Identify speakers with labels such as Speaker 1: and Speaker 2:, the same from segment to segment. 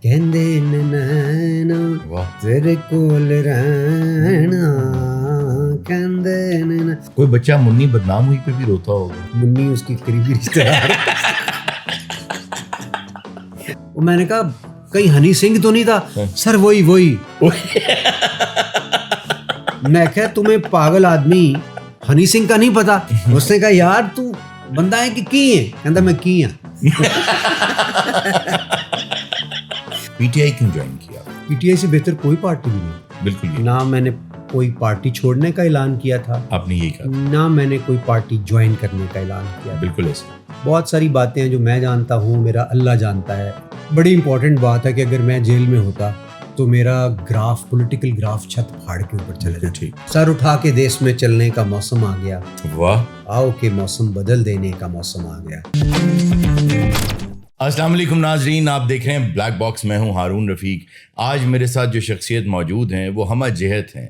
Speaker 1: کہندے نینا تیرے کول رہنا کہندے نینا.
Speaker 2: کوئی بچہ منی بدنام ہوئی پہ بھی روتا ہوگا.
Speaker 1: منی اس کی قریبی رشتہ دار. میں نے کہا کہیں ہنی سنگھ تو نہیں تھا؟ سر وہی. میں کہا تمہیں پاگل آدمی ہنی سنگھ کا نہیں پتا؟ اس نے کہا یار تو بندہ ہے کہ کی ہے؟ کہتا میں کی ہوں.
Speaker 2: پی ٹی آئی کیوں جوائن کیا؟
Speaker 1: پی ٹی آئی سے بہتر کوئی پارٹی نہیں.
Speaker 2: بالکل
Speaker 1: نہ میں نے کوئی پارٹی چھوڑنے کا اعلان کیا تھا,
Speaker 2: آپ نے یہی کہا,
Speaker 1: نہ میں نے کوئی پارٹی جوائن کرنے کا اعلان کیا.
Speaker 2: بالکل ایسے.
Speaker 1: بہت ساری باتیں ہیں جو میں جانتا ہوں, میرا اللہ جانتا ہے. بڑی امپورٹنٹ بات ہے کہ اگر میں جیل میں ہوتا تو میرا گراف, پولیٹیکل گراف چھت پھاڑ کے اوپر چلے جاتا.
Speaker 2: ٹھیک.
Speaker 1: سر اٹھا کے دیس میں چلنے کا موسم آ گیا.
Speaker 2: واہ.
Speaker 1: آؤ کہ موسم بدل دینے کا موسم آ گیا.
Speaker 2: السلام علیکم ناظرین, آپ دیکھ رہے ہیں بلیک باکس. میں ہوں ہارون رفیق. آج میرے ساتھ جو شخصیت موجود ہیں وہ ہمہ جہت ہیں.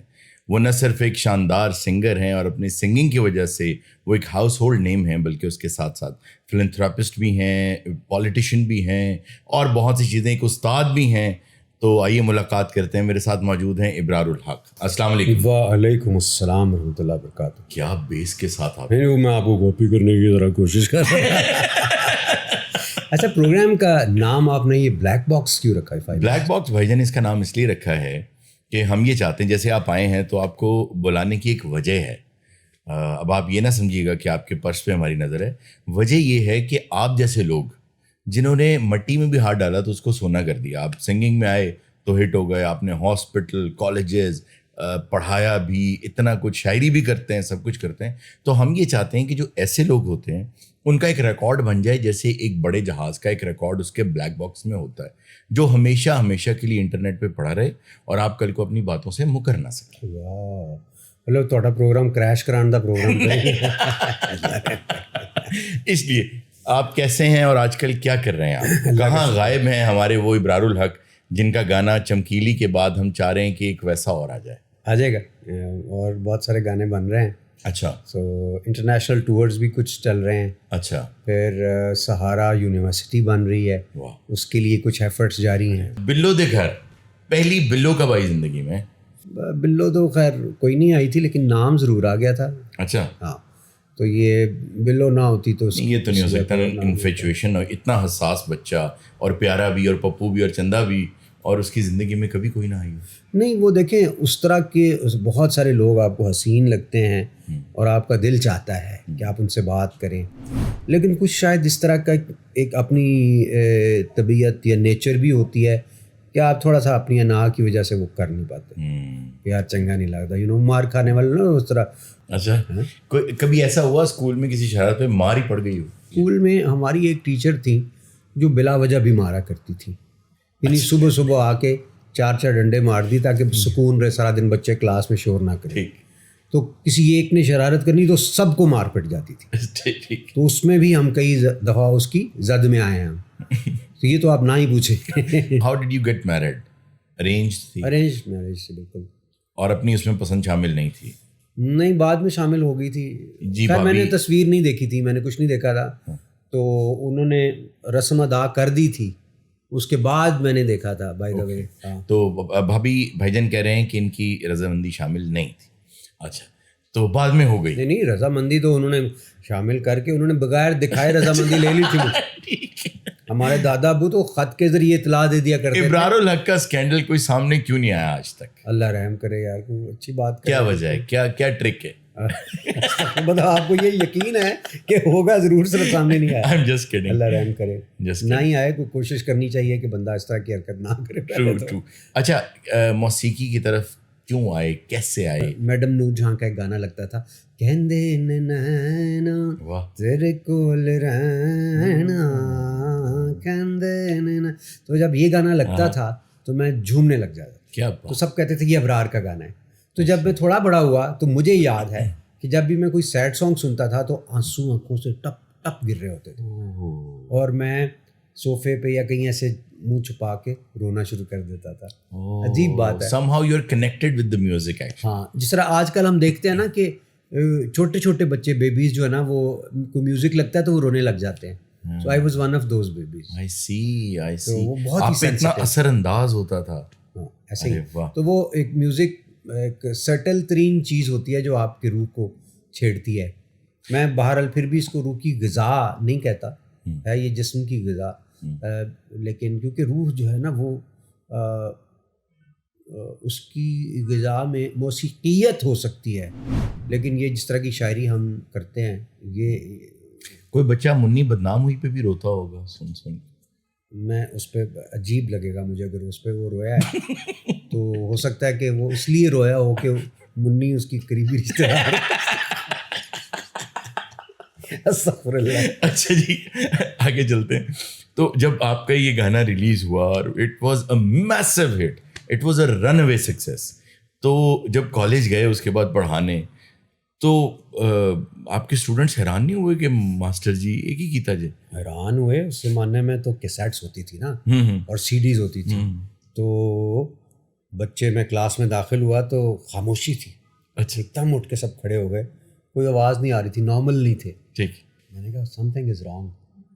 Speaker 2: وہ نہ صرف ایک شاندار سنگر ہیں اور اپنی سنگنگ کی وجہ سے وہ ایک ہاؤس ہولڈ نیم ہیں, بلکہ اس کے ساتھ ساتھ فلنتھراپسٹ بھی ہیں, پولیٹیشین بھی ہیں اور بہت سی چیزیں, ایک استاد بھی ہیں. تو آئیے ملاقات کرتے ہیں. میرے ساتھ موجود ہیں ابرار الحق. السلام علیکم.
Speaker 1: وعلیکم السلام ورحمۃ اللہ وبرکاتہ.
Speaker 2: کیا بیس کے ساتھ آپ.
Speaker 1: میں آپ کو کاپی کرنے کی ذرا کوشش کر رہا ہوں. اچھا, پروگرام کا نام آپ نے یہ بلیک باکس کیوں رکھا ہے؟
Speaker 2: بلیک باکس بھائی جان اس کا نام اس لیے رکھا ہے کہ ہم یہ چاہتے ہیں, جیسے آپ آئے ہیں تو آپ کو بلانے کی ایک وجہ ہے. اب آپ یہ نہ سمجھیے گا کہ آپ کے پرس پہ ہماری نظر ہے. وجہ یہ ہے کہ آپ جیسے لوگ جنہوں نے مٹی میں بھی ہاتھ ڈالا تو اس کو سونا کر دیا. آپ سنگنگ میں آئے تو ہٹ ہو گئے. آپ نے ہاسپٹل, کالجز پڑھایا بھی, اتنا کچھ, شاعری بھی کرتے ہیں, سب کچھ کرتے ہیں. تو ہم یہ چاہتے ہیں کہ جو ایسے لوگ ہوتے ہیں ان کا ایک ریکارڈ بن جائے, جیسے ایک بڑے جہاز کا ایک ریکارڈ اس کے بلیک باکس میں ہوتا ہے, جو ہمیشہ ہمیشہ کے لیے انٹرنیٹ پہ پڑا رہے اور آپ کل کو اپنی باتوں سے مکر نہ سکیں.
Speaker 1: مطلب تھوڑا پروگرام کریش کرانے دا پروگرام.
Speaker 2: اس لیے آپ کیسے ہیں اور آج کل کیا کر رہے ہیں آپ؟ کہاں غائب ہیں ہمارے وہ ابرار الحق جن کا گانا چمکیلی کے بعد ہم چاہ رہے ہیں کہ ایک ویسا اور آ جائے.
Speaker 1: آ جائے گا, اور بہت سارے گانے بن رہے ہیں.
Speaker 2: اچھا.
Speaker 1: سو انٹرنیشنل ٹورز بھی کچھ چل رہے ہیں.
Speaker 2: اچھا.
Speaker 1: پھر سہارا یونیورسٹی بن رہی ہے, اس کے لیے کچھ ایفرٹس جاری ہیں.
Speaker 2: بلو دے گھر, پہلی بلو کب آئی زندگی میں؟
Speaker 1: بلو تو خیر کوئی نہیں آئی تھی, لیکن نام ضرور آ گیا تھا.
Speaker 2: اچھا.
Speaker 1: ہاں, تو یہ بلو نہ ہوتی تو
Speaker 2: یہ تو نہیں ہو سکتا. انفیچویشن, اتنا حساس بچہ, اور پیارا بھی, اور پپو بھی, اور چندہ بھی, اور اس کی زندگی میں کبھی کوئی نہ آئی.
Speaker 1: نہیں, وہ دیکھیں اس طرح کے بہت سارے لوگ آپ کو حسین لگتے ہیں اور آپ کا دل چاہتا ہے کہ آپ ان سے بات کریں, لیکن کچھ شاید اس طرح کا ایک اپنی طبیعت یا نیچر بھی ہوتی ہے کہ آپ تھوڑا سا اپنی انا کی وجہ سے وہ کر نہیں پاتے. یار چنگا نہیں لگتا, مار کھانے والے نا اس طرح.
Speaker 2: اچھا, کبھی ایسا ہوا اسکول میں کسی شرارت پہ مار ہی پڑ گئی ہو؟
Speaker 1: اسکول میں ہماری ایک ٹیچر تھی جو بلا وجہ بھی مارا کرتی تھی. یعنی صبح صبح آ کے 4 ڈنڈے مار دی تاکہ سکون رہے, سارا دن بچے کلاس میں شور نہ کریں. تو کسی ایک نے شرارت کرنی تو سب کو مار پٹ جاتی تھی. تو اس میں بھی ہم کئی دفعہ اس کی زد میں آئے ہیں. تو یہ تو آپ نہ ہی پوچھیں.
Speaker 2: How did you get married? Arrange تھی؟
Speaker 1: ارینج میرج سے, بالکل. اور
Speaker 2: اپنی اس میں پسند شامل نہیں تھی؟
Speaker 1: نہیں, بعد میں شامل ہو گئی تھی.
Speaker 2: جی,
Speaker 1: میں نے تصویر نہیں دیکھی تھی, میں نے کچھ نہیں دیکھا تھا. تو انہوں نے رسم ادا کر دی تھی, اس کے بعد میں نے دیکھا تھا. بائی دا وے,
Speaker 2: تو بھابھی بھائی جان کہہ رہے ہیں کہ ان کی رضامندی شامل نہیں تھی. اچھا, تو بعد میں ہو گئی؟
Speaker 1: نہیں, رضامندی تو انہوں نے شامل کر کے, انہوں نے بغیر دکھائے رضامندی لے لی تھی. ہمارے دادا ابو تو خط کے ذریعے اطلاع دے دیا کرتے.
Speaker 2: ابرار الحق کا اسکینڈل کوئی سامنے کیوں نہیں آیا آج تک؟
Speaker 1: اللہ رحم کرے یار, کوئی اچھی بات.
Speaker 2: کیا وجہ ہے, کیا ٹرک ہے؟
Speaker 1: مطلب آپ کو یہ یقین ہے کہ ہوگا ضرور, صرف سامنے نہیں آیا. اللہ رحم کرے, نہ ہی آئے. کوئی کوشش کرنی چاہیے کہ بندہ اس طرح کی حرکت نہ کرے.
Speaker 2: اچھا, موسیقی کی طرف کیوں آئے, کیسے آئے؟
Speaker 1: میڈم نور جہاں کا ایک گانا لگتا تھا, کہندے نینا تیرے کول رہنا کہندے نینا. تو جب یہ گانا لگتا تھا تو میں جھومنے لگ جاتا.
Speaker 2: کیا
Speaker 1: تو سب کہتے تھے یہ ابرار کا گانا ہے. تو جب میں تھوڑا بڑا ہوا تو مجھے یاد ہے کہ جب بھی میں کوئی سیڈ سانگ سنتا تھا تو آنسو آنکھوں سے ٹپ ٹپ گر رہے ہوتے تھے, اور میں صوفے پہ یا کہیں ایسے منہ چھپا کے رونا شروع کر دیتا تھا. عجیب بات ہے.
Speaker 2: somehow you are connected with the music actually.
Speaker 1: ہاں, جس طرح آج کل ہم دیکھتے ہیں نا کہ چھوٹے چھوٹے بچے, بیبیز جو ہے نا, وہ کوئی میوزک لگتا ہے تو وہ رونے لگ جاتے ہیں. So I was one of those babies.
Speaker 2: I see.
Speaker 1: تو وہ بہت ہی
Speaker 2: آپ پہ اتنا اثر انداز ہوتا تھا.
Speaker 1: ایسے ہی. تو وہ ایک میوزک ایک سٹل ترین چیز ہوتی ہے جو آپ کی روح کو چھیڑتی ہے. میں بہرحال پھر بھی اس کو روح کی غذا نہیں کہتا, ہے یہ جسم کی غذا, لیکن کیونکہ روح جو ہے نا وہ اس کی غذا میں موسیقیت ہو سکتی ہے, لیکن یہ جس طرح کی شاعری ہم کرتے ہیں, یہ
Speaker 2: کوئی بچہ منی بدنام ہوئی پہ بھی روتا ہوگا سن.
Speaker 1: میں اس پہ عجیب لگے گا مجھے اگر اس پہ وہ رویا ہے تو ہو سکتا ہے کہ وہ اس لیے رویا ہو کہ منی اس کی قریبی رشتہ دار. استغفر اللہ.
Speaker 2: اچھا جی آگے چلتے ہیں. تو جب آپ کا یہ گانا ریلیز ہوا اور it was a massive hit, it was a runaway success, تو جب کالج گئے اس کے بعد پڑھانے تو آپ کے اسٹوڈنٹس حیران نہیں ہوئے کہ ماسٹر جی ایک ہی کیتا جی؟
Speaker 1: حیران ہوئے. اس زمانے میں تو کیسیٹس ہوتی تھی نا اور سی ڈیز ہوتی تھی, تو بچے میں کلاس میں داخل ہوا تو خاموشی تھی.
Speaker 2: اچھا.
Speaker 1: ایک دم اٹھ کے سب کھڑے ہو گئے, کوئی آواز نہیں آ رہی تھی, نارمل نہیں تھے.
Speaker 2: ٹھیک.
Speaker 1: میں نے کہا some thing is wrong.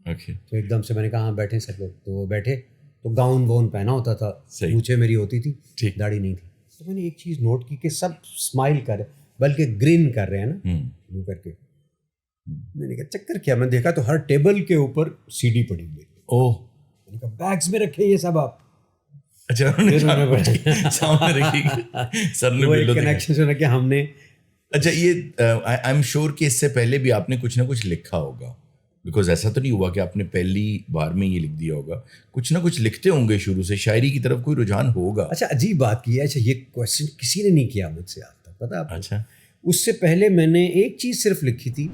Speaker 2: Okay.
Speaker 1: تو ایک دم سے میں نے کہا ہاں بیٹھے سب لوگ, تو وہ بیٹھے. تو گاؤن واؤن پہنا ہوتا تھا, مونچھیں میری ہوتی تھی, داڑھی نہیں تھی. تو میں نے ایک چیز نوٹ کی کہ سب اسمائل کر رہے بلکہ گرین کر رہے ہیں نا منہ کر کے. میں نے کہا چکر کیا, میں دیکھا تو ہر ٹیبل کے اوپر سی ڈی پڑی ہوئی.
Speaker 2: اوہ.
Speaker 1: میں نے کہا بیگس میں رکھے یہ سب آپ.
Speaker 2: اچھا سامنے رکھی سر نے
Speaker 1: وہ کنیکشن سنا کہ ہم نے.
Speaker 2: اچھا یہ آئی ایم شیور کہ اس سے پہلے بھی آپ نے کچھ نہ کچھ لکھا ہوگا, بیکاز ایسا تو نہیں ہوا کہ آپ نے پہلی بار میں یہ لکھ دیا ہوگا, کچھ نہ کچھ لکھتے ہوں گے شروع سے, شاعری کی طرف کوئی رجحان ہوگا.
Speaker 1: اچھا عجیب بات کی ہے. اچھا یہ کویشچن کسی نے نہیں کیا مجھ سے آج تک, پتا آپ.
Speaker 2: اچھا.
Speaker 1: اس سے پہلے میں نے ایک چیز صرف لکھی تھی,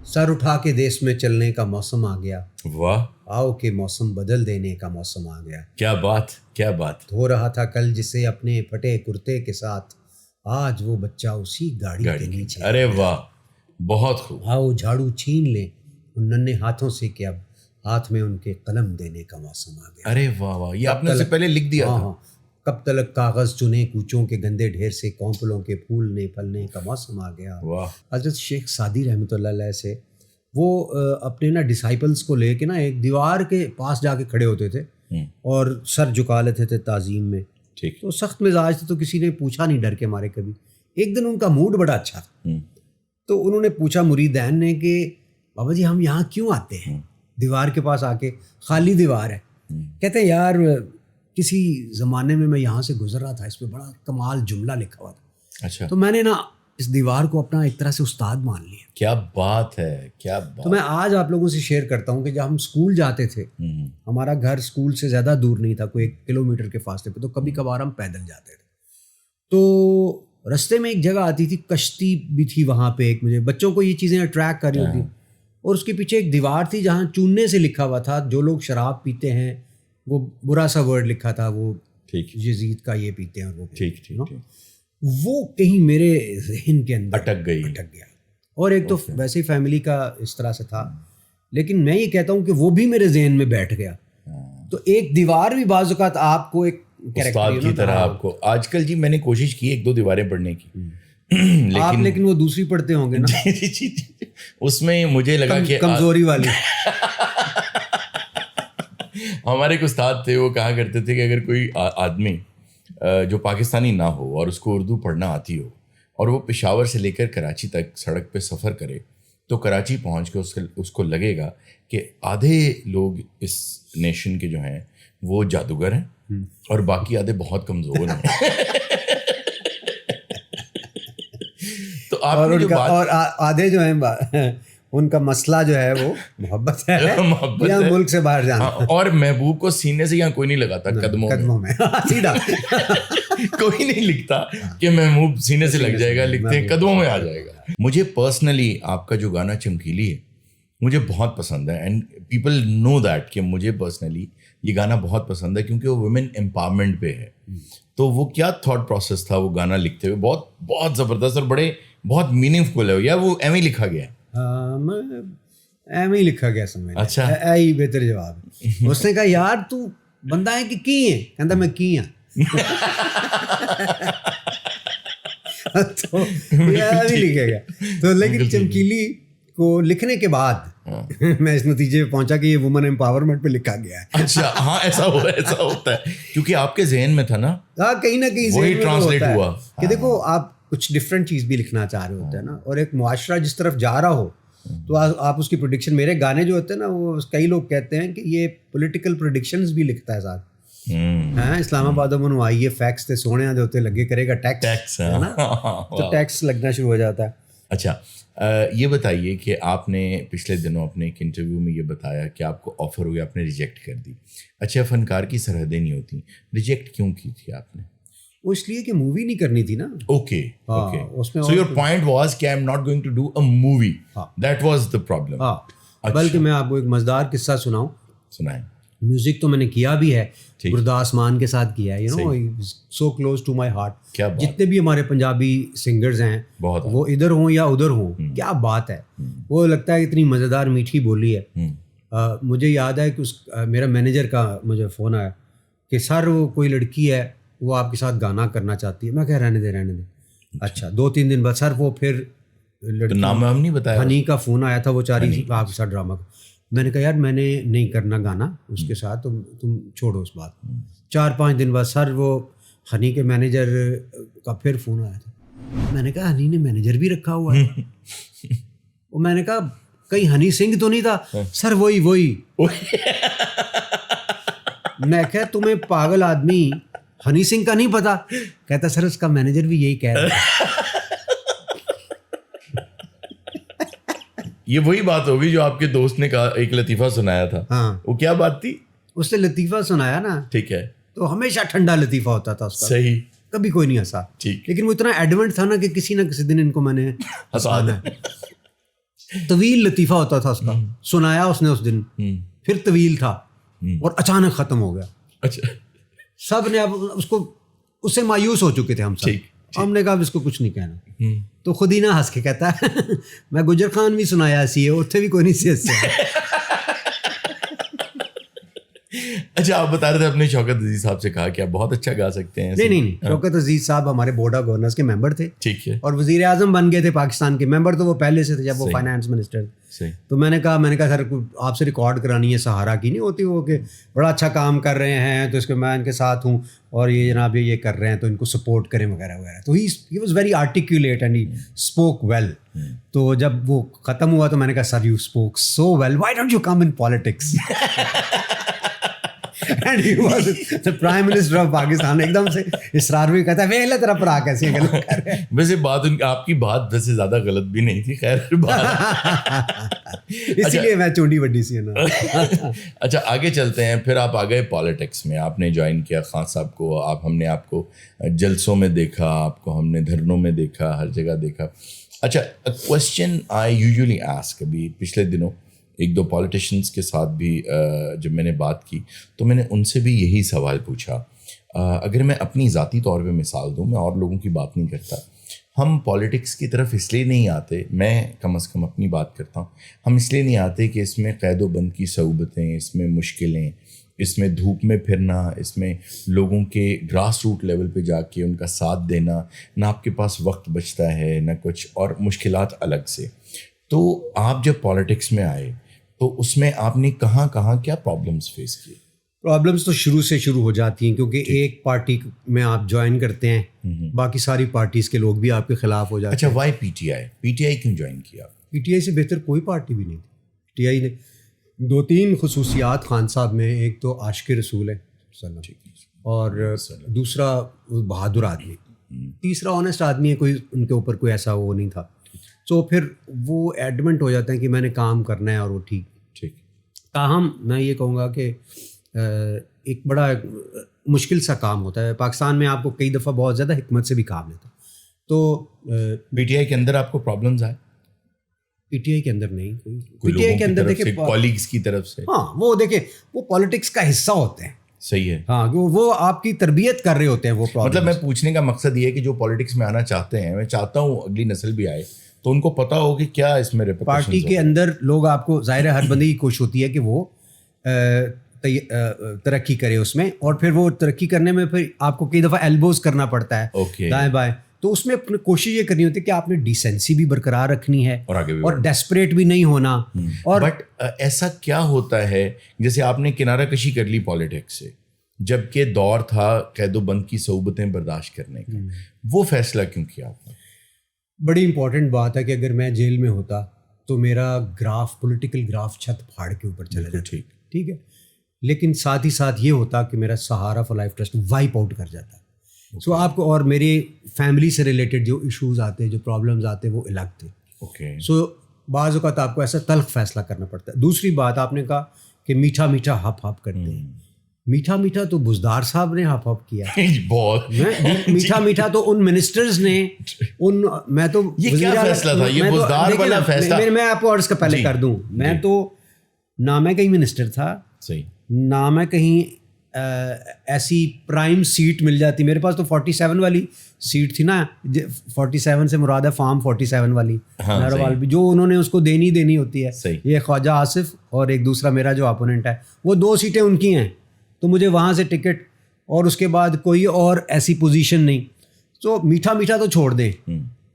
Speaker 1: سر اٹھا کے دیس میں چلنے کا موسم آ گیا.
Speaker 2: واہ.
Speaker 1: آؤ کہ موسم بدل دینے کا موسم آ گیا.
Speaker 2: کیا بات, کیا بات.
Speaker 1: دھو رہا تھا کل جسے اپنے پھٹے کرتے کے ساتھ, آج وہ بچہ اسی گاڑی کے نیچے.
Speaker 2: ارے واہ, بہت خوب.
Speaker 1: آؤ جھاڑو چھین لیں ان ننھے ہاتھوں سے کہ اب ہاتھ میں ان کے قلم دینے کا موسم آ گیا.
Speaker 2: ارے واہ واہ, یہ آپ نے اس سے پہلے لکھ دیا تھا.
Speaker 1: کب تلک کاغذ چنے کوچوں کے گندے ڈھیر سے کونپلوں کے پھولنے پھلنے کا موسم آ گیا. حضرت شیخ سعدی رحمۃ اللہ علیہ سے وہ اپنے نا ڈسائپلس کو لے کے نا ایک دیوار کے پاس جا کے کھڑے ہوتے تھے اور سر جھکا لیتے تھے تعظیم میں.
Speaker 2: ٹھیک.
Speaker 1: تو سخت مزاج تھے, تو کسی نے پوچھا نہیں ڈر کے مارے کبھی. ایک دن ان کا موڈ بڑا اچھا تھا, تو انہوں نے پوچھا مریدین نے کہ بابا جی ہم یہاں کیوں آتے ہیں, دیوار کے پاس آ کے, خالی دیوار ہے. کہتے ہیں یار کسی زمانے میں میں یہاں سے گزر رہا تھا, اس پہ بڑا کمال جملہ لکھا ہوا تھا. اچھا. تو میں نے نا اس دیوار کو اپنا ایک طرح سے استاد مان لیا.
Speaker 2: کیا بات ہے, کیا بات.
Speaker 1: تو میں آج آپ لوگوں سے شیئر کرتا ہوں کہ جب ہم اسکول جاتے تھے, ہمارا گھر اسکول سے زیادہ دور نہیں تھا, کوئی 1 کلومیٹر کے فاصلے پہ, تو کبھی کبھار ہم پیدل جاتے تھے. تو رستے میں ایک جگہ آتی تھی, کشتی بھی تھی وہاں پہ ایک, مجھے بچوں کو یہ چیزیں اٹریکٹ کر رہی ہوتی, اور اس کے پیچھے ایک دیوار تھی جہاں چونے سے لکھا ہوا تھا جو لوگ شراب پیتے ہیں, وہ برا سا ورڈ لکھا تھا, وہ یزید کا یہ پیتے ہیں, اور وہ
Speaker 2: ٹھیک
Speaker 1: وہ کہیں میرے ذہن کے اندر
Speaker 2: اٹک
Speaker 1: گیا. اور ایک تو ویسے ہی فیملی کا اس طرح سے تھا, لیکن میں یہ کہتا ہوں کہ وہ بھی میرے ذہن میں بیٹھ گیا. تو ایک دیوار بھی بعض اوقات آپ کو ایک
Speaker 2: استاد کی طرح آپ کو. آج کل جی میں نے کوشش کی 1-2 دیواریں پڑھنے کی,
Speaker 1: لیکن وہ دوسری پڑھتے ہوں گے نا.
Speaker 2: اس میں مجھے لگا کہ
Speaker 1: کمزوری والی.
Speaker 2: ہمارے ایک استاد تھے, وہ کہا کرتے تھے کہ اگر کوئی آدمی جو پاکستانی نہ ہو اور اس کو اردو پڑھنا آتی ہو, اور وہ پشاور سے لے کر کراچی تک سڑک پہ سفر کرے, تو کراچی پہنچ کے اس کو لگے گا کہ آدھے لوگ اس نیشن کے جو ہیں وہ جادوگر ہیں اور باقی آدھے بہت کمزور ہیں. تو آپ
Speaker 1: اور آدھے جو ہیں ان کا مسئلہ جو ہے وہ محبت ہے, یا ملک سے باہر جانا.
Speaker 2: اور محبوب کو سینے سے یہاں کوئی نہیں لگاتا, قدموں میں سیدھا کوئی نہیں لکھتا کہ محبوب سینے سے لگ جائے گا, لکھتے ہیں قدموں میں آ جائے گا. مجھے پرسنلی آپ کا جو گانا چمکیلی ہے مجھے بہت پسند ہے, اینڈ پیپل نو دیٹ کہ مجھے پرسنلی یہ گانا بہت پسند ہے کیونکہ وہ ویمن امپاورمنٹ پہ ہے. تو وہ کیا تھاٹ پروسیس تھا وہ گانا لکھتے ہوئے؟ بہت بہت زبردست اور بہت میننگ فل ہے, یا وہ ایویں لکھا گیا ہے؟
Speaker 1: ایویں ہی لکھا گیا سمجھ.
Speaker 2: اچھا,
Speaker 1: ایہی بہتر جواب ہے. اس نے کہا یار تو بندہ ہے کہ کی ہے, کہتا میں کی ہوں. تو ایویں لکھے گا. تو لیکن چمکیلی کو لکھنے کے بعد میں اس نتیجے پہ پہنچا کہ یہ وومن امپاورمنٹ پہ لکھا گیا ہے.
Speaker 2: اچھا ہاں ایسا ہوتا ہے کیونکہ آپ کے ذہن میں تھا نا,
Speaker 1: ہاں کہیں نہ کہیں
Speaker 2: وہی ٹرانسلیٹ ہوا
Speaker 1: کہ دیکھو آپ کچھ ڈفرینٹ چیز بھی لکھنا چاہ رہے ہوتے ہیں نا, اور ایک معاشرہ جس طرف جا رہا ہو تو آپ اس کی پریڈکشن, میرے گانے جو ہوتے ہیں نا وہ کئی لوگ کہتے ہیں کہ یہ پولیٹیکل پریڈکشنز بھی لکھتا ہے ساتھ. ہاں اسلام آباد میں آئیے فیکس تے سونے دے ہوتے لگے کرے گا ٹیکس ہے نا, تو ٹیکس لگنا شروع ہو جاتا ہے.
Speaker 2: اچھا یہ بتائیے کہ آپ نے پچھلے دنوں اپنے ایک انٹرویو میں یہ بتایا کہ آپ کو آفر ہوئی, آپ نے ریجیکٹ کر دی. اچھا فنکار کی سرحدیں نہیں ہوتی, ریجیکٹ کیوں کی تھی آپ نے؟
Speaker 1: وہ اس لیے کہ مووی نہیں کرنی تھی نا.
Speaker 2: Okay so your point was کہ I am not going to do a movie, that was the problem.
Speaker 1: بلکہ میں آپ کو ایک مزدار قصہ سناؤں.
Speaker 2: سنائیں.
Speaker 1: میوزک تو میں نے کیا بھی ہے, گرداس مان کے ساتھ کیا ہے, you know so close to my heart. جتنے بھی ہمارے پنجابی سنگرز ہیں وہ ادھر ہوں یا ادھر ہوں, کیا بات ہے, وہ لگتا ہے اتنی مزیدار میٹھی بولی ہے. مجھے یاد ہے کہ میرا مینیجر کا مجھے فون آیا کہ سر وہ کوئی لڑکی ہے وہ آپ کے ساتھ گانا کرنا چاہتی ہے. میں کہہ رہنے دے. اچھا 2-3 دن بعد سر وہ پھر
Speaker 2: نام ہم نہیں بتایا,
Speaker 1: ہنی کا فون آیا تھا, وہ چاری آپ کے ساتھ ڈرامہ. میں نے کہا یار میں نے نہیں کرنا گانا اس کے ساتھ, تم چھوڑو اس بات. 4-5 دن بعد سر وہ ہنی کے مینیجر کا پھر فون آیا تھا. میں نے کہا ہنی نے مینیجر بھی رکھا ہوا ہے. وہ میں نے کہا کہیں ہنی سنگھ تو نہیں تھا؟ سر وہی. میں کہا تمہیں پاگل آدمی ہنی سنگھ کا نہیں پتا؟ کہتا سر اس کا مینیجر بھی یہی کہہ رہا ہے.
Speaker 2: یہ وہی بات ہوگی جو آپ کے دوست نے کہا, ایک لطیفہ سنایا تھا. ہاں وہ کیا بات تھی؟
Speaker 1: اس نے لطیفہ سنایا نا, ٹھیک ہے, تو ہمیشہ ٹھنڈا لطیفہ ہوتا تھا اس کا. صحیح. کبھی کوئی نہیں ہنسا. ٹھیک. لیکن وہ اتنا ایڈمنٹ تھا نا کہ کسی نہ کسی دن ان کو میں نے ہنسانا ہے. طویل لطیفہ ہوتا تھا اس کا, سنایا اس نے اس دن, پھر طویل تھا اور اچانک ختم ہو گیا. اچھا سب نے اب اس سے مایوس ہو چکے تھے ہم سب. ہم نے کہا اس کو کچھ نہیں کہنا, تو خود ہی نہ ہنس کے کہتا ہے میں گجر خان بھی سنایا ایسی ہے, اتنے بھی کوئی نہیں سی ہنسے.
Speaker 2: اچھا آپ بتا رہے تھے اپنے شوکت عزیز صاحب سے کہا کہ آپ بہت اچھا گا سکتے ہیں.
Speaker 1: نہیں شوکت عزیز صاحب ہمارے بورڈ آف گورنرز کے ممبر تھے,
Speaker 2: ٹھیک ہے,
Speaker 1: اور وزیر اعظم بن گئے تھے پاکستان کے. ممبر تو وہ پہلے سے تھے جب وہ فائنانس منسٹر. تو میں نے کہا سر آپ سے ریکارڈ کرانی ہے, سہارا کی نہیں ہوتی وہ کہ بڑا اچھا کام کر رہے ہیں تو اس کے میں ان کے ساتھ ہوں, اور یہ جناب یہ کر رہے ہیں تو ان کو سپورٹ کریں وغیرہ وغیرہ. تو he was very articulate and he spoke well. تو جب وہ ختم ہوا تو میں نے کہا sir you spoke so well, why don't you come in politics. And he was the Prime Minister of Pakistan. ایک دم سے اسرار بھی کہتا ہے ویلہ تیرا پرا کیسے غلط کر رہے ہیں.
Speaker 2: ویسے بات آپ کی بات ویسے زیادہ غلط بھی نہیں تھی, خیر
Speaker 1: اسی لیے میں چونڈی وڈی سی ہے نا.
Speaker 2: اچھا آگے چلتے ہیں. پھر آپ آ گئے پالیٹکس میں, آپ نے جوائن کیا خان صاحب کو. ہم نے آپ کو جلسوں میں دیکھا, آپ کو ہم نے دھرنوں میں دیکھا, ہر جگہ دیکھا. اچھا کوشچن آئی یوزلی آسک, ابھی پچھلے دنوں 1-2 پولیٹیشنس کے ساتھ بھی جب میں نے بات کی تو میں نے ان سے بھی یہی سوال پوچھا. اگر میں اپنی ذاتی طور پہ مثال دوں, میں اور لوگوں کی بات نہیں کرتا, ہم پالیٹکس کی طرف اس لیے نہیں آتے, میں کم از کم اپنی بات کرتا ہوں, ہم اس لیے نہیں آتے کہ اس میں قید و بند کی صعوبتیں, اس میں مشکلیں, اس میں دھوپ میں پھرنا, اس میں لوگوں کے گراس روٹ لیول پہ جا کے ان کا ساتھ دینا, نہ آپ کے پاس وقت بچتا ہے نہ کچھ, اور مشکلات الگ سے. تو آپ جب پالیٹکس میں آئے تو اس میں آپ نے کہاں کیا پرابلمس فیس کیے؟
Speaker 1: پرابلمس تو شروع سے شروع ہو جاتی ہیں, کیونکہ ایک پارٹی میں آپ جوائن کرتے ہیں, باقی ساری پارٹیز کے لوگ بھی آپ کے خلاف ہو جاتے ہیں.
Speaker 2: اچھا وائی پی ٹی آئی کیوں جوائن کیا؟
Speaker 1: پی ٹی آئی سے بہتر کوئی پارٹی بھی نہیں تھی. پی ٹی آئی نے 2-3 خصوصیات خان صاحب میں, ایک تو عاشق رسول ہے اور دوسرا بہادر آدمی, تیسرا آنیسٹ آدمی ہے, کوئی ان کے اوپر کوئی ایسا وہ نہیں تھا. تو پھر وہ ایڈمنٹ ہو جاتے ہیں کہ میں نے کام کرنا ہے اور وہ ٹھیک. تاہم میں یہ کہوں گا کہ ایک بڑا مشکل سا کام ہوتا ہے پاکستان میں, آپ کو کئی دفعہ بہت زیادہ حکمت سے بھی کام لیتا. تو
Speaker 2: پی ٹی آئی کے اندر آپ کو پرابلمز آئے؟
Speaker 1: پی ٹی آئی کے اندر نہیں, پی ٹی آئی کے اندر دیکھیں
Speaker 2: کالیگس کی طرف سے,
Speaker 1: ہاں وہ دیکھیں وہ پالیٹکس کا حصہ ہوتے ہیں.
Speaker 2: صحیح ہے,
Speaker 1: ہاں وہ آپ کی تربیت کر رہے ہوتے ہیں. وہ
Speaker 2: مطلب میں پوچھنے کا مقصد یہ ہے کہ جو پالیٹکس میں آنا چاہتے ہیں, میں چاہتا ہوں اگلی نسل بھی آئے تو ان کو پتہ ہو کہ کیا اس میں
Speaker 1: پارٹی کے اندر لوگ, آپ کو ظاہر ہے ہر بندے کی کوشش ہوتی ہے کہ وہ ترقی کرے اس میں, اور پھر وہ ترقی کرنے میں پھر آپ کو کئی دفعہ ایلبوز کرنا پڑتا ہے دائیں بائیں. تو اس میں اپنی کوشش یہ کرنی ہوتی ہے کہ آپ نے ڈیسنسی بھی برقرار رکھنی ہے اور ڈیسپریٹ بھی نہیں ہونا. اور
Speaker 2: بٹ ایسا کیا ہوتا ہے, جیسے آپ نے کنارہ کشی کر لی پالیٹکس سے, جب کہ دور تھا قید و بند کی صعوبتیں برداشت کرنے کا, وہ فیصلہ کیوں کیا آپ نے؟
Speaker 1: بڑی امپورٹنٹ بات ہے کہ اگر میں جیل میں ہوتا تو میرا گراف, پولیٹیکل گراف چھت پھاڑ کے اوپر چلا جاتا. ٹھیک ہے, لیکن ساتھ ہی ساتھ یہ ہوتا کہ میرا سہارا for life trust wipe out کر جاتا. سو آپ کو اور میری فیملی سے ریلیٹڈ جو ایشوز آتے, جو پرابلمز آتے, وہ الگ تھے. سو بعض اوقات آپ کو ایسا تلخ فیصلہ کرنا پڑتا ہے. دوسری بات آپ نے کہا کہ میٹھا میٹھا ہپ ہپ کرتے ہیں. میٹھا میٹھا تو بزدار صاحب نے ہپ ہپ کیا
Speaker 2: بہت.
Speaker 1: میٹھا میٹھا تو ان منسٹرز نے, ان میں تو
Speaker 2: یہ کیا فیصلہ تھا, یہ بزدار والا فیصلہ؟
Speaker 1: میں آپ کو عرض کا پہلے کر دوں, میں تو نہ میں کہیں منسٹر تھا, نہ میں کہیں ایسی پرائم سیٹ مل جاتی. میرے پاس تو 47 والی سیٹ تھی نا, 47 سے مراد ہے فارم 47 والی ناروال بھی, جو انہوں نے اس کو دینی ہوتی ہے. یہ خواجہ آصف اور ایک دوسرا میرا جو اپوننٹ ہے, وہ 2 سیٹیں ان کی ہیں, تو مجھے وہاں سے ٹکٹ, اور اس کے بعد کوئی اور ایسی پوزیشن نہیں. تو میٹھا میٹھا تو چھوڑ دیں,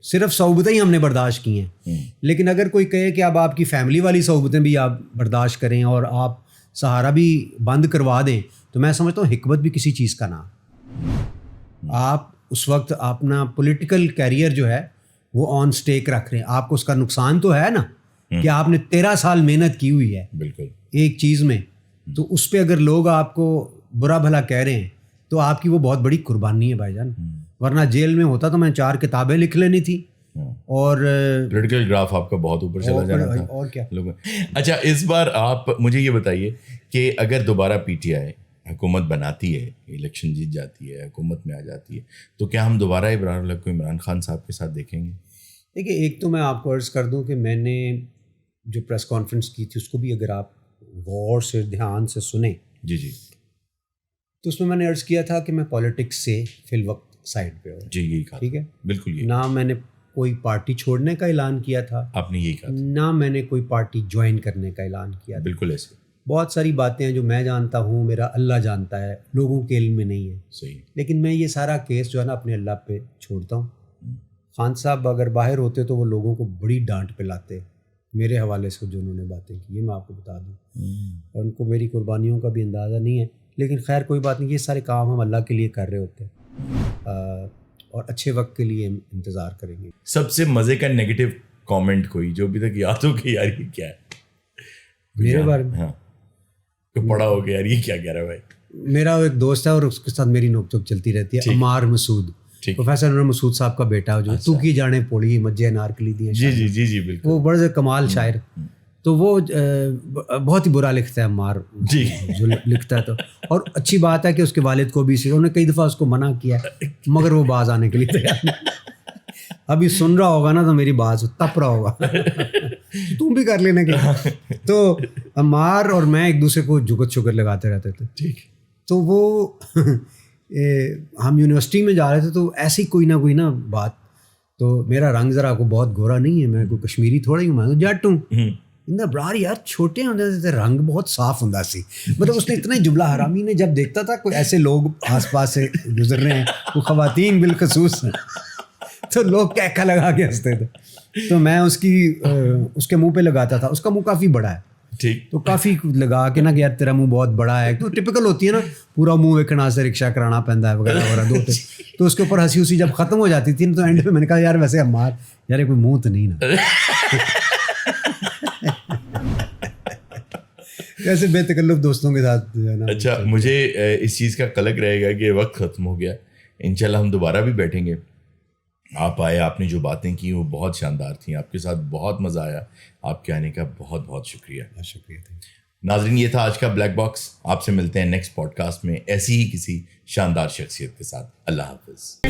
Speaker 1: صرف صعوبتیں ہی ہم نے برداشت کی ہیں. لیکن اگر کوئی کہے کہ اب آپ کی فیملی والی صعوبتیں بھی آپ برداشت کریں اور آپ سہارا بھی بند کروا دیں, تو میں سمجھتا ہوں حکمت بھی کسی چیز کا نام. آپ اس وقت اپنا پولیٹیکل کیریئر جو ہے وہ آن سٹیک رکھ رہے ہیں, آپ کو اس کا نقصان تو ہے نا کہ آپ نے 13 سال محنت کی ہوئی ہے
Speaker 2: بالکل
Speaker 1: ایک چیز میں, تو اس پہ اگر لوگ آپ کو برا بھلا کہہ رہے ہیں تو آپ کی وہ بہت بڑی قربانی ہے بھائی جان. ورنہ جیل میں ہوتا تو میں 4 کتابیں لکھ لینی تھی اور
Speaker 2: پولیٹیکل گراف آپ کا بہت اوپر چلا جانا تھا.
Speaker 1: اور کیا.
Speaker 2: اچھا, اس بار آپ مجھے یہ بتائیے کہ اگر دوبارہ پی ٹی آئی حکومت بناتی ہے, الیکشن جیت جاتی ہے, حکومت میں آ جاتی ہے, تو کیا ہم دوبارہ ابرار الحق کو عمران خان صاحب کے ساتھ دیکھیں گے؟
Speaker 1: دیکھیے, ایک تو میں آپ کو عرض کر دوں کہ میں نے جو پریس کانفرنس کی تھی اس کو بھی اگر آپ غور سے دھیان سے سنیں,
Speaker 2: جی
Speaker 1: تو اس میں نے عرض کیا تھا کہ میں پالیٹکس سے فی الوقت سائڈ پہ ہوں.
Speaker 2: جی یہی کہا.
Speaker 1: ٹھیک ہے,
Speaker 2: بالکل. یہ
Speaker 1: نہ میں نے کوئی پارٹی چھوڑنے کا اعلان کیا تھا,
Speaker 2: آپ نے یہی کہا,
Speaker 1: نہ میں نے کوئی پارٹی جوائن کرنے کا اعلان کیا تھا.
Speaker 2: بالکل ایسے.
Speaker 1: بہت ساری باتیں ہیں جو میں جانتا ہوں, میرا اللہ جانتا ہے, لوگوں کے علم میں نہیں ہے.
Speaker 2: صحیح.
Speaker 1: لیکن میں یہ سارا کیس جو ہے نا اپنے اللہ پہ چھوڑتا ہوں. خان صاحب اگر باہر ہوتے تو وہ لوگوں کو بڑی ڈانٹ پہ لاتے میرے حوالے سے جو انہوں نے باتیں کی, یہ میں آپ کو بتا دوں. اور ان کو میری قربانیوں کا بھی اندازہ نہیں ہے, لیکن خیر کوئی بات نہیں, یہ سارے کام ہم اللہ کے لیے کر رہے ہوتے ہیں اور اچھے وقت کے لیے انتظار کریں گے.
Speaker 2: سب سے مزے کا نیگیٹو کامنٹ کوئی جو ابھی تک یاد ہو کہ یار یہ کیا ہے
Speaker 1: میرے بارے میں؟
Speaker 2: ہاں, پڑا ہو گیا یار یہ کیا کہہ رہا ہے بھائی.
Speaker 1: میرا ایک دوست ہے اور اس کے ساتھ میری نوک چوک چلتی رہتی ہے, عمار مسعود, پروفیسر عمر مسعود صاحب کا بیٹا, جو تو کی جانے پوڑی مجھے نارکلی دی.
Speaker 2: جی بالکل.
Speaker 1: وہ بڑے کمال شاعر, تو وہ بہت ہی برا لکھتا ہے عمار
Speaker 2: جی
Speaker 1: جو لکھتا ہے. تو اور اچھی بات ہے کہ اس کے والد کو بھی انہوں نے کئی دفعہ اس کو منع کیا, مگر وہ باز آنے کے لیے تیار نہیں. ابھی سن رہا ہوگا نا تو میری بات تپ رہا ہوگا, تم بھی کر لینے کے. تو عمار اور میں ایک دوسرے کو جگت شگر لگاتے رہتے تھے.
Speaker 2: ٹھیک.
Speaker 1: تو وہ ہم یونیورسٹی میں جا رہے تھے, تو ایسی کوئی نہ بات, تو میرا رنگ ذرا کو بہت گورا نہیں ہے, میں کوئی کشمیری تھوڑا ہی ہوں, میں تو جٹ ہوں. برار یار چھوٹے ہوتے تھے, رنگ بہت صاف ہوں سی. مطلب اس نے اتنا جملہ حرامی نے جب دیکھتا تھا کوئی ایسے لوگ آس پاس سے گزر رہے ہیں, وہ خواتین بالخصوص, تو لوگ کہکا لگا کے ہنستے تھے. تو میں اس کے منہ پہ لگاتا تھا, اس کا منہ کافی بڑا ہے,
Speaker 2: ٹھیک,
Speaker 1: تو کافی لگا کے نا کہ یار تیرا منہ بہت بڑا ہے, تو ٹپکل ہوتی ہے نا, پورا منہ ویکنا سے رکشہ کرانا پہنتا ہے وغیرہ وغیرہ دو. تو اس کے اوپر ہنسی اسی جب ختم ہو جاتی تھی تو اینڈ پہ میں نے کہا یار ویسے عمار یار کوئی منہ تو نہیں نا. ایسے بے تکلف دوستوں کے ساتھ جو ہے نا.
Speaker 2: اچھا, مجھے اس چیز کا قلق رہے گا کہ وقت ختم ہو گیا, انشاءاللہ ہم دوبارہ بھی بیٹھیں گے. آپ آئے, آپ نے جو باتیں کی وہ بہت شاندار تھیں, آپ کے ساتھ بہت مزہ آیا, آپ کے آنے کا بہت بہت شکریہ.
Speaker 1: شکریہ.
Speaker 2: ناظرین, یہ تھا آج کا بلیک باکس. آپ سے ملتے ہیں نیکسٹ پوڈ کاسٹ میں ایسی ہی کسی شاندار شخصیت کے ساتھ. اللہ حافظ.